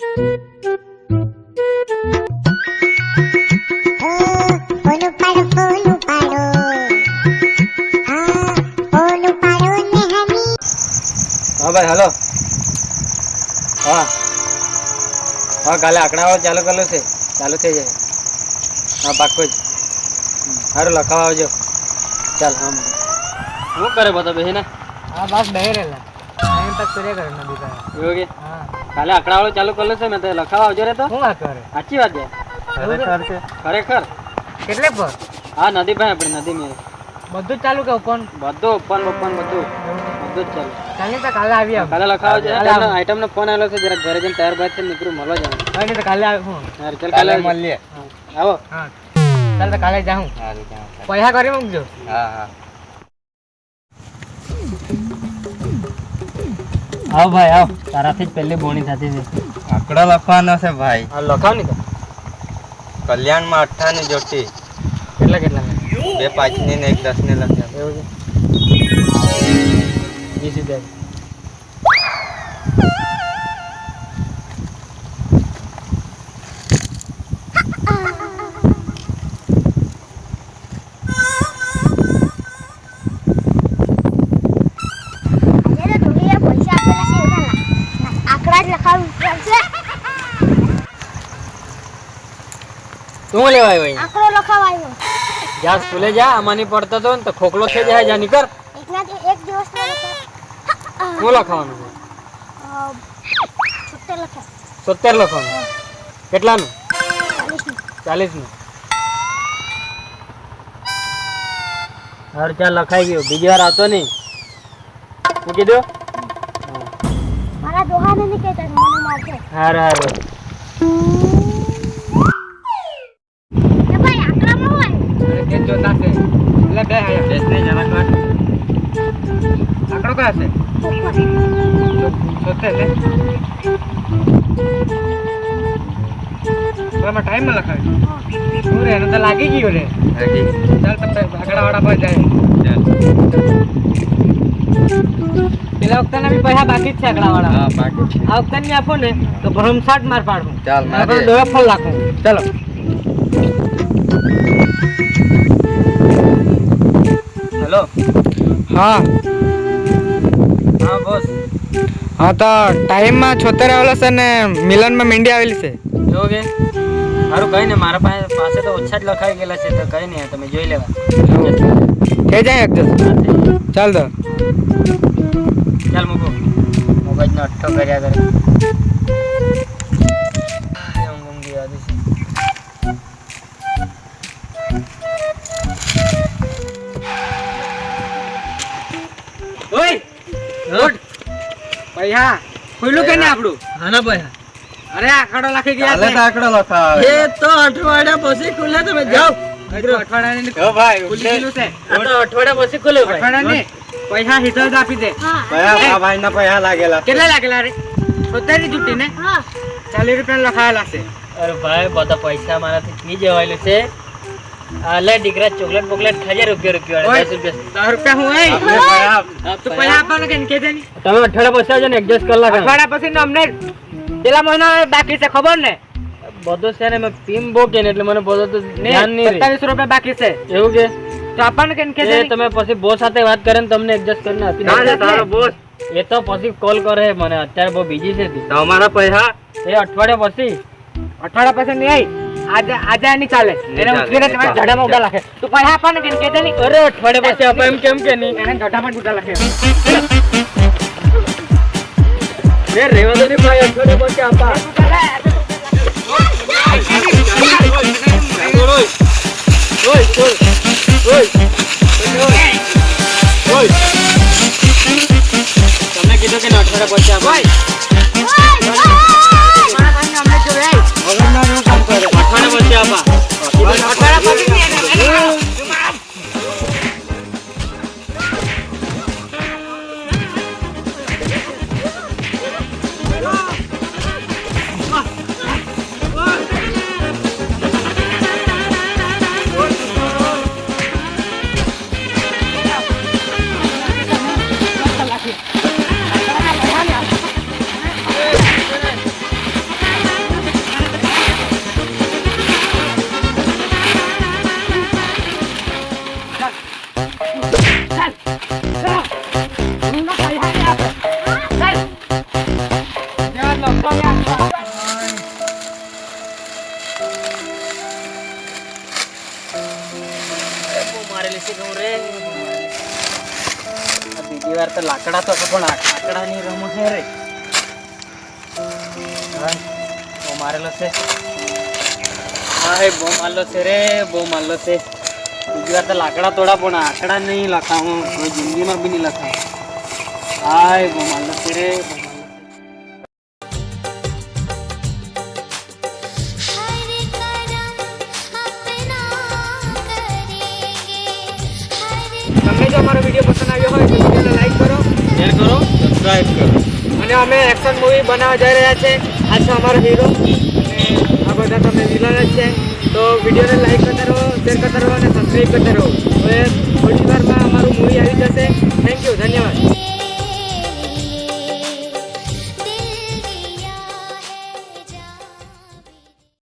हाँ भाई हेलो हाँ हाँ काले आंकड़ा चालू कर लो से चालू थी जाए हाँ पाको ज हारू लखावा आवजो चल हाँ શું કરે બતા બેહી ને હા બસ બેહી રહેલા ટાઈમ તક કર્યા કરે નદી પર એવું કે હા કાલે આંકડાવાળો ચાલુ કરલો છે મેં તો લખાવા આવજો રે તો શું વાત કરે સાચી વાત છે ખરેખર છે ખરેખર કેટલે પર હા નદી પાસે આપણી નદી મેં બધું જ ચાલુ કે ઓપન બધું ઓપન ઓપન બધું જ ચાલુ ચાલે તો કાલે આવી આવ કાલે લખાવા છે આઈટમ નો ફોન આવેલો છે જરા ઘરે જઈને તૈયાર બાદ છે નીકળું મળવા જવાનું કઈ નહીં તો કાલે આવ હું યાર ચાલ કાલે મળીએ આવો હા ચાલ તો કાલે જાઉં સારું જાઓ પૈસા કરી મૂકજો હા હા આવ ભાઈ આવ તારાથી જ પહેલી બોણી થતી છે આંકડો લખવાનો છે ભાઈ હા લખાવ ને તો કલ્યાણમાં 8 ની જોટી કેટલા કેટલા 2 5 ની ને 1 10 ની લખ્યા એવું છે 20 તું લેવા આવ્યો આંકડો લખાવા આવ્યો જા સ્કૂલે જા આમાંની પડતો તો ને તો ખોખલો થઈ જાય જા નીકળ એકનાથી એક દિવસનો લખાવ શું લખવાનું છે 70 લખાવ 70 લખવાનું કેટલાનું 40 નું હાર ચાલ લખાઈ ગયું બીજી વાર આવતો નહીં શું કીધું મારા દોહાને નહીં કહેતા મને મારશે હાર હાર એ ભાઈ આંકડામાં હોય કે જોતા છે એટલે બે આયા દેશને જરા કાટ આંકડો કયા છે સોતે ને એમાં ટાઈમ માં લખાય શું રે એને તો લાગી ગયું રે હાજી ચાલ તમે આંકડાવાળા પર જાય ચાલ પેલા વખતે બી પૈસા બાકી જ છે આંકડાવાળા હા બાકી છે આ વખતે ની આપો ને તો ભરમસાટ માર પાડું ચાલ આપણે મારે દોયા ફળ નાખું ચલો હેલો હા હા બોસ હા તો ટાઈમમાં 76 આવેલો છે ને મિલનમાં મીંડી આવેલી છે જો કે સારું કઈ ને મારા પાસે તો ઓછા જ લખાઈ ગયેલા છે તો કઈ નહીં તમે જોઈ લેવા થઈ જાય એકદમ ચાલ તો ચાલ મૂકો મગજનો અઠ્ઠો કર્યા કરે ઊંઘ ઊંઘી આવી છે ઓય રોડ પૈસા ખોઈલું કે ને આપણું હાના પૈસા અરે આંકડો લખી ગયા કાલે તો આંકડો લખાવે એ તો અઠવાડિયા પછી ખુલે તમે જાઓ અઠવાડિયાની ઓ ભાઈ ખુલી ગયેલું છે આ તો અઠવાડિયા પછી ખુલે ભાઈ અઠવાડિયાની પૈસા સીધો જ આપી દે હા કયા આ ભાઈના પૈસા લાગેલા કેટલા લાગેલા રે 70 ની જુટી ને હા 40 રૂપિયા લખાયેલા છે અરે ભાઈ બધા પૈસા મારાથી પી જવાયેલું છે આલે દીકરા ચોકલેટ બોકલેટ ખાજે રૂપિયા ઓય, 10 રૂપિયા 10 રૂપિયા હું આપણે પૈસા તું પૈસા આપવાનો કે કે દે ની તમે અઠવાડિયા પછી આવજો ને એડજસ્ટ કરી નાખો અઠવાડિયા પછી નો અમને પેલા મહિના બાકી છે ખબર ને બધું છે ને મેં પીમ બો કે ને એટલે મને બધું તો ધ્યાન નહીં રહે 27 રૂપિયા બાકી છે એવું કે તો આપવાનું કે દે એ તમે પછી બોસ સાથે વાત કરીને તમને એડજસ્ટ કરીને આપી ના, દે ના, તારો બોસ એ તો પછી કોલ કરે મને અત્યારે બહુ બીજી છે તી. તમારા પૈસા એ અઠવાડિયા પછી અઠવાડિયા પછી નહીં આવી આજે નહીં ચાલે એને ઉઠીને તમારે જડામાં ઉડા લાગે તું પૈસા આપવાનું કે દે ની અરે અઠવાડિયા પછી આપે એમ કેમ કે નહીં એને જડામાં ઉડા લાગે એ રેવા દે ને ભાઈ અઠવાડિયા પછી આપા તમને કીધું કે અઠવાડિયા પછી આપા અઠવાડિયા પછી આપા મારેલી છે ઘઉં રે આ બીજી વાર તો લાકડા તો પણ લાકડાની રમો છે રે હા બહુ મારેલો છે હા હે બહુ મારેલો છે રે બહુ મારેલો છે બીજી વાર તો લાકડા તોડા પણ આકડા નહીં લખાવું કોઈ જિંદગીમાં બી નહીં લખાવું હાય બહુ મારેલો છે રે બહુ મારેલો છે. તમને જો અમારો વિડીયો પસંદ આવ્યો હોય તો વિડીયોને લાઈક કરો શેર કરો સબસ્ક્રાઇબ કરો અને અમે એક્શન મૂવી બનાવવા જઈ રહ્યા છે આ છે અમારો હીરો અને આ બધા તમે વિલન જ છે તો વિડીયોને લાઈક કરતા રહો શેર કરતા રહો અને સબસ્ક્રાઈબ કરતા રહો હવે